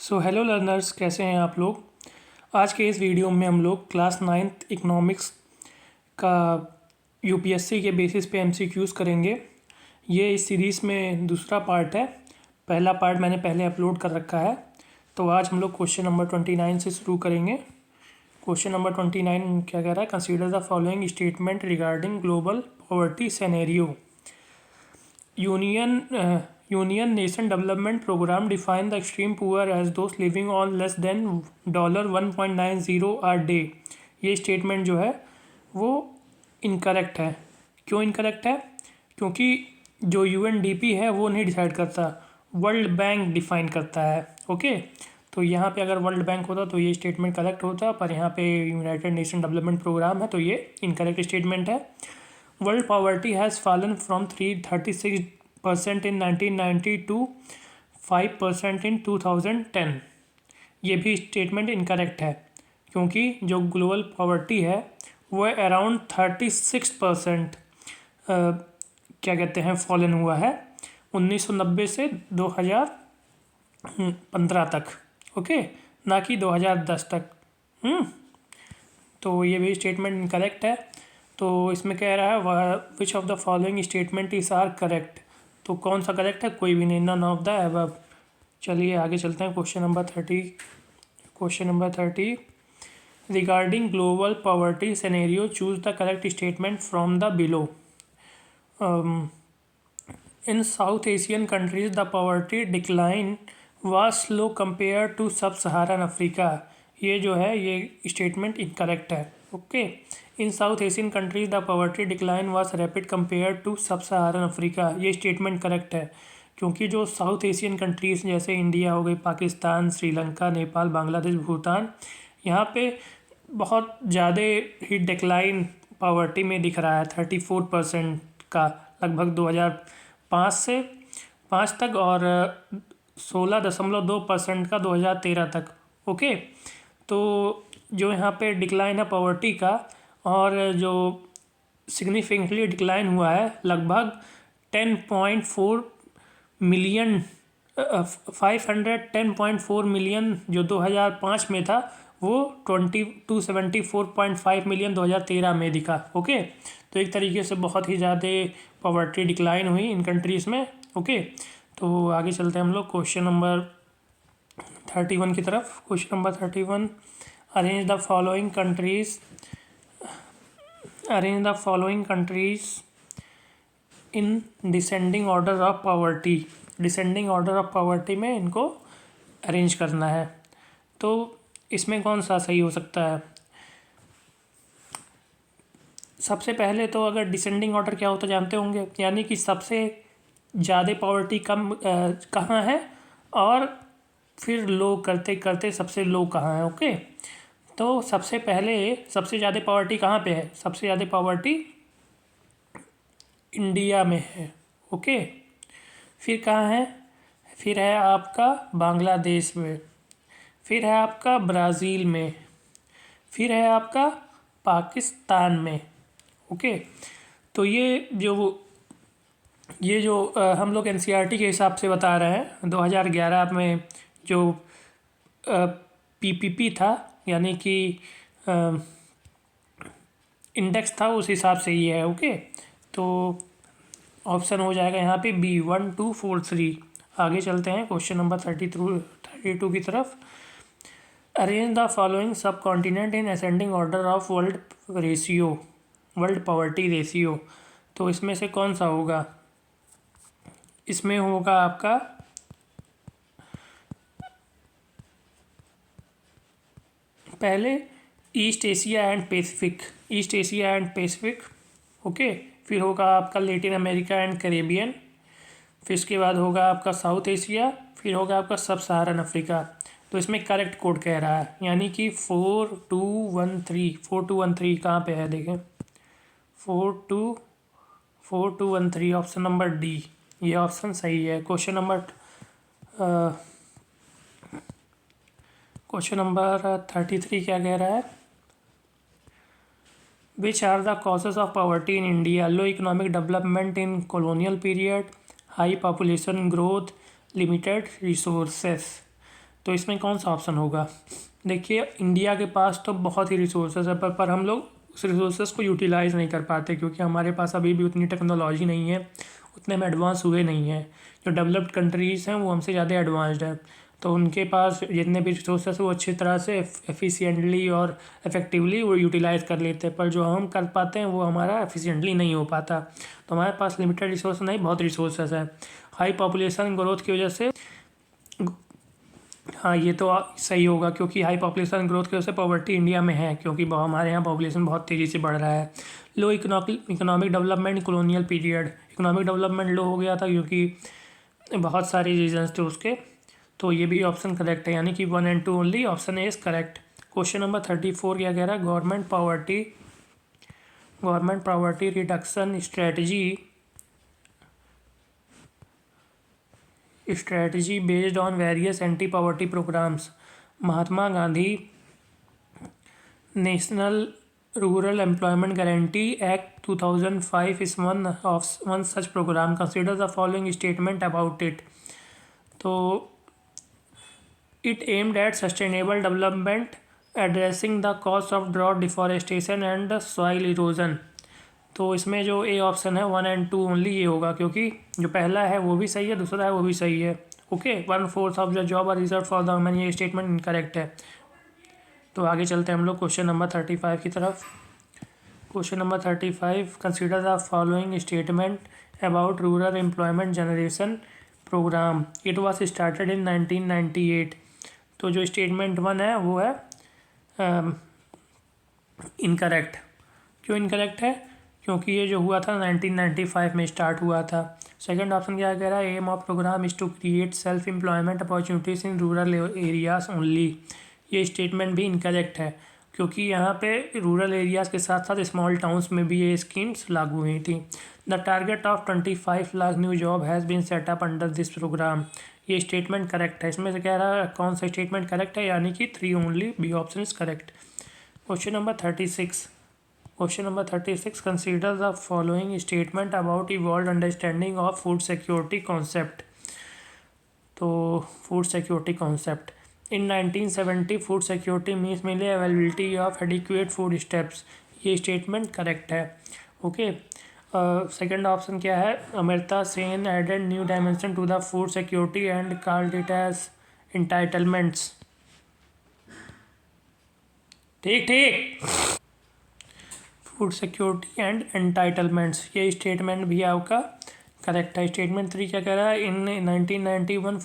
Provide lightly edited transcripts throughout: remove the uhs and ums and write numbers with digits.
So hello learners, कैसे हैं आप लोग। आज के इस वीडियो में हम लोग क्लास 9th इकोनॉमिक्स का यूपीएससी के बेसिस पे एमसीक्यूज़ करेंगे। ये इस सीरीज़ में दूसरा पार्ट है। पहला पार्ट मैंने पहले अपलोड कर रखा है। तो आज हम लोग क्वेश्चन नंबर 29 से शुरू करेंगे। क्वेश्चन नंबर 29 क्या कह रहा है? Consider the following statement regarding global poverty scenario. Union Nation Development Program define the extreme poor as those living on less than $1.90 a day। ये स्टेटमेंट जो है वो इनकरेक्ट है। क्यों इनकरेक्ट है? क्योंकि जो यूएनडीपी है वो नहीं डिसाइड करता, वर्ल्ड बैंक डिफाइन करता है। ओके, तो यहाँ पे अगर वर्ल्ड बैंक होता तो ये स्टेटमेंट करेक्ट होता, पर यहाँ पे यूनाइटेड नेशन डेवलपमेंट प्रोग्राम है तो ये इनकरेक्ट स्टेटमेंट है। World poverty has fallen from 336% in 1990 to 5% in 2010। ये भी स्टेटमेंट इनकरेक्ट है, क्योंकि जो ग्लोबल पॉवर्टी है वो अराउंड 36% क्या कहते हैं फॉलन हुआ है 1990 से 2015 तक। ओके, ना कि 2010 तक। तो ये भी स्टेटमेंट इनकरेक्ट है। तो इसमें कह रहा है which of the following statement is are correct. तो कौन सा करेक्ट है? कोई भी नहीं, नन ऑफ द अबव। चलिए आगे चलते हैं। Question number 30 regarding global poverty scenario choose the correct statement from the below. In South Asian countries the poverty decline was slow compare to sub Saharan Africa. ये जो है ये statement incorrect है। Okay, in South Asian countries the poverty decline was rapid compare to sub Saharan Africa. ये statement correct है, क्योंकि जो South Asian countries जैसे इंडिया हो गई, पाकिस्तान, श्रीलंका, नेपाल, बांग्लादेश, भूटान, यहाँ पे बहुत ज़्यादा ही डिक्लाइन पॉवर्टी में दिख रहा है। 34% का लगभग 2005 से 5 तक, और 16.2% का 2013 तक। ओके, तो जो यहाँ पे डिक्लाइन है पॉवर्टी का, और जो सिग्निफिकेंटली डिक्लाइन हुआ है लगभग 10.4 मिलियन 510.4 मिलियन जो 2005 में था, वो 274.5 मिलियन 2013 में दिखा। ओके, तो एक तरीके से बहुत ही ज़्यादा पॉवर्टी डिक्लाइन हुई इन कंट्रीज़ में। ओके, तो आगे चलते हैं हम लोग क्वेश्चन नंबर 31 की तरफ। Question number 31, arrange the following countries in descending order of poverty. Descending order of poverty में इनको अरेंज करना है। तो इसमें कौन सा सही हो सकता है? सबसे पहले तो अगर डिसेंडिंग ऑर्डर क्या होता जानते होंगे, यानी कि सबसे ज़्यादा पॉवर्टी कम कहाँ है, और फिर लो करते करते सबसे लो कहाँ है। ओके, तो सबसे पहले सबसे ज़्यादा पॉवर्टी कहाँ पे है? सबसे ज़्यादा पॉवर्टी इंडिया में है। ओके, फिर कहाँ है? फिर है आपका बांग्लादेश में, फिर है आपका ब्राज़ील में, फिर है आपका पाकिस्तान में। ओके, तो ये जो हम लोग एनसीईआरटी के हिसाब से बता रहे हैं, 2011 में जो पीपीपी था, यानी कि इंडेक्स था, उस हिसाब से ये है। ओके, तो ऑप्शन हो जाएगा यहाँ पे बी 1 2 4 3। आगे चलते हैं क्वेश्चन नंबर 32 की तरफ। अरेंज द फॉलोइंग सब continent in ascending order of world poverty ratio. तो इसमें से कौन सा होगा? इसमें होगा आपका पहले east Asia and Pacific. Okay, फिर होगा आपका लेटिन अमेरिका एंड कैरेबियन, फिर इसके बाद होगा आपका साउथ एशिया, फिर होगा आपका सब सहारन अफ्रीका। तो इसमें करेक्ट कोड कह रहा है, यानी कि 4213 कहाँ पे है? देखें, 4213 ऑप्शन नंबर डी, ये ऑप्शन सही है। क्वेश्चन नंबर 33 क्या कह रहा है? Which are the causes of poverty in India? Low economic development in colonial period, high population growth, limited resources. तो इसमें कौन सा ऑप्शन होगा? देखिए, इंडिया के पास तो बहुत ही रिसोर्सेज है, पर हम लोग उस रिसोर्सेज को यूटिलाइज़ नहीं कर पाते, क्योंकि हमारे पास अभी भी उतनी टेक्नोलॉजी नहीं है, उतने हम एडवांस हुए नहीं हैं। जो डेवलप्ड कंट्रीज़ हैं वो हमसे ज़्यादा एडवांस्ड है, तो उनके पास जितने भी रिसोर्सेज वो अच्छी तरह से एफिशिएंटली और इफ़ेक्टिवली वो यूटिलाइज़ कर लेते हैं, पर जो हम कर पाते हैं वो हमारा एफिशिएंटली नहीं हो पाता। तो हमारे पास लिमिटेड रिसोर्स नहीं, बहुत रिसोर्सेज है। हाई पॉपुलेशन ग्रोथ की वजह से, हाँ ये तो सही होगा, क्योंकि हाई पॉपुलेशन ग्रोथ की वजह से पॉवर्टी इंडिया में है, क्योंकि हमारे यहाँ पॉपुलेशन बहुत तेज़ी से बढ़ रहा है। Low economic development colonial period, economic development low हो गया था क्योंकि बहुत सारे रीजंस थे उसके। तो ये भी ऑप्शन करेक्ट है, यानी कि 1 and 2 only, option A is correct. Question number 34 क्या कह रहा है? Government poverty reduction strategy based on various anti poverty programmes. Mahatma Gandhi national rural employment guarantee act 2005 is one such programme. Consider the following statement about it. तो it aimed at sustainable development addressing the cause of drought, deforestation and soil erosion. तो इसमें जो A option है 1 and 2 only ये होगा, क्योंकि जो पहला है वो भी सही है, दूसरा है वो भी सही है। Okay, 1/4 of the job are reserve for the women, ये स्टेटमेंट इनकरेक्ट है। तो आगे चलते हैं हम लोग क्वेश्चन नंबर 35 की तरफ। Question number 35, consider the following statement about rural employment generation programme. It was started in 1998। तो जो स्टेटमेंट 1 है वो है इनकरेक्ट। क्यों इनकरेक्ट है? क्योंकि ये जो हुआ था 1995 में स्टार्ट हुआ था। सेकंड ऑप्शन क्या कह रहा है? Aim of programme is to create self employment opportunities in rural areas only. ये स्टेटमेंट भी इनकरेक्ट है, क्योंकि यहाँ पे रूरल एरियाज़ के साथ साथ स्मॉल टाउन्स में भी ये स्कीम्स लागू हुई थी। The target of 25 lakh new job has been set up under this programme. ये स्टेटमेंट करेक्ट है। इसमें से कह रहा है कौन सा स्टेटमेंट करेक्ट है, यानी कि 3 only, B option is correct. Question number 36, consider the following statement about evolve understanding of food security concept. तो food security concept, in 1970 food security means mainly availability of adequate food steps. ये statement correct है। Okay, second option क्या है? Amartya Sen added new dimension to the food security and called it as entitlements. ठीक ठीक, food security and entitlements, ये statement भी आपका correct है। स्टेटमेंट 3 क्या कह रहा है? In 1991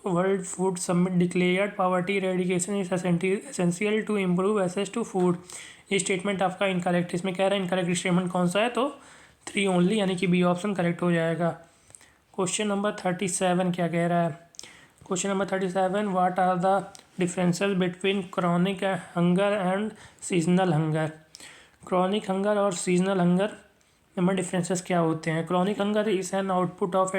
world food summit declared poverty eradication is essential to improve access to food. ये स्टेटमेंट आपका इनकरेक्ट। इसमें कह रहा है इनकरेक्ट स्टेटमेंट कौन सा है? तो 3 ओनली, यानी कि बी ऑप्शन करेक्ट हो जाएगा। क्वेश्चन नंबर 37 क्या कह रहा है? Question number 37, what are the differences between chronic hunger and seasonal hunger. Chronic hunger और सीजनल हंगर में डिफरेंसेस क्या होते हैं? Chronic hunger is an output of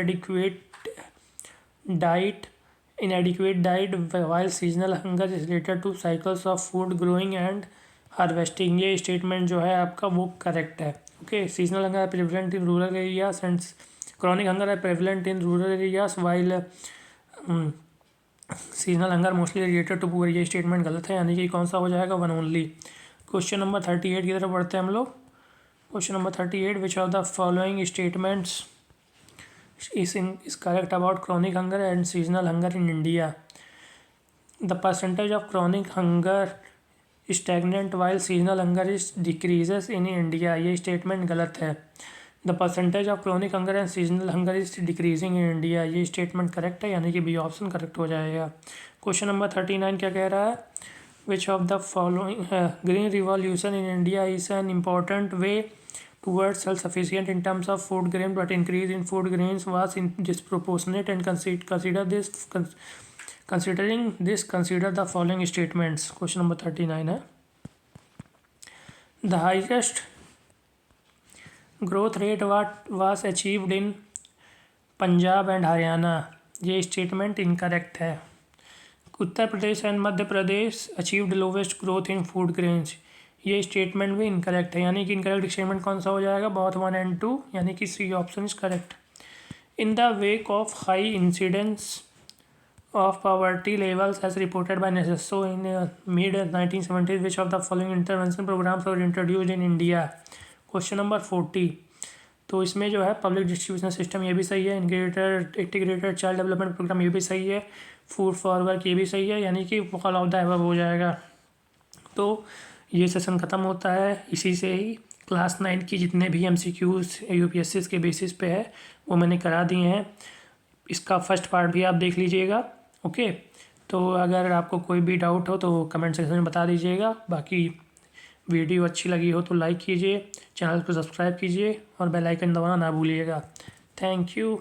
inadequate diet, while seasonal hunger is related to cycles of food growing and harvesting। ये statement जो है आपका वो करेक्ट है। Okay, seasonal hunger prevalent in rural areas and chronic hunger है prevalent in rural areas, while seasonal hunger mostly related to poor. ये statement गलत है, यानी कि कौन सा हो जाएगा? 1 ओनली। क्वेश्चन नंबर 38 की तरफ बढ़ते हैं हम लोग। Question number 38, which of the following statements is correct about chronic hunger and seasonal hunger in India? The percentage of chronic hunger is stagnant while seasonal hunger is decreases in India। ये statement गलत है। The percentage of chronic hunger and seasonal hunger is decreasing in India। ये statement correct है, यानी कि B option correct हो जाएगा। Question number 39 क्या कह रहा है? Which of the following green revolution in India is an important way towards self-sufficient in terms of food grain, but increase in food grains was disproportionate, and consider the following statements। Question number 39 है, the highest growth rate was achieved in Punjab and Haryana. ये statement incorrect है। Uttar Pradesh and Madhya Pradesh achieved lowest growth in food grains. ये statement भी incorrect है, यानी कि incorrect statement कौन सा हो जाएगा? बोथ 1 and 2, यानी कि C option is correct. In the wake of high incidence of poverty levels as reported by NSSO in mid 1970s. Which of the following intervention programs were introduced in India? Question number 40। तो इसमें जो है public distribution system ये भी सही है, integrated child development programme ये भी सही है, फूड फॉर वर्क ये भी सही है, यानी कि ऑल ऑफ द अबव हो जाएगा। तो ये सेशन ख़त्म होता है। इसी से ही क्लास 9 की जितने भी MCQs UPSC के बेसिस पे है वो मैंने करा दिए हैं। इसका फर्स्ट पार्ट भी आप देख लीजिएगा। ओके, तो अगर आपको कोई भी डाउट हो तो कमेंट सेक्शन में बता दीजिएगा। बाकी वीडियो अच्छी लगी हो तो लाइक कीजिए, चैनल को सब्सक्राइब कीजिए और बेल आइकन दबाना ना भूलिएगा। Thank you.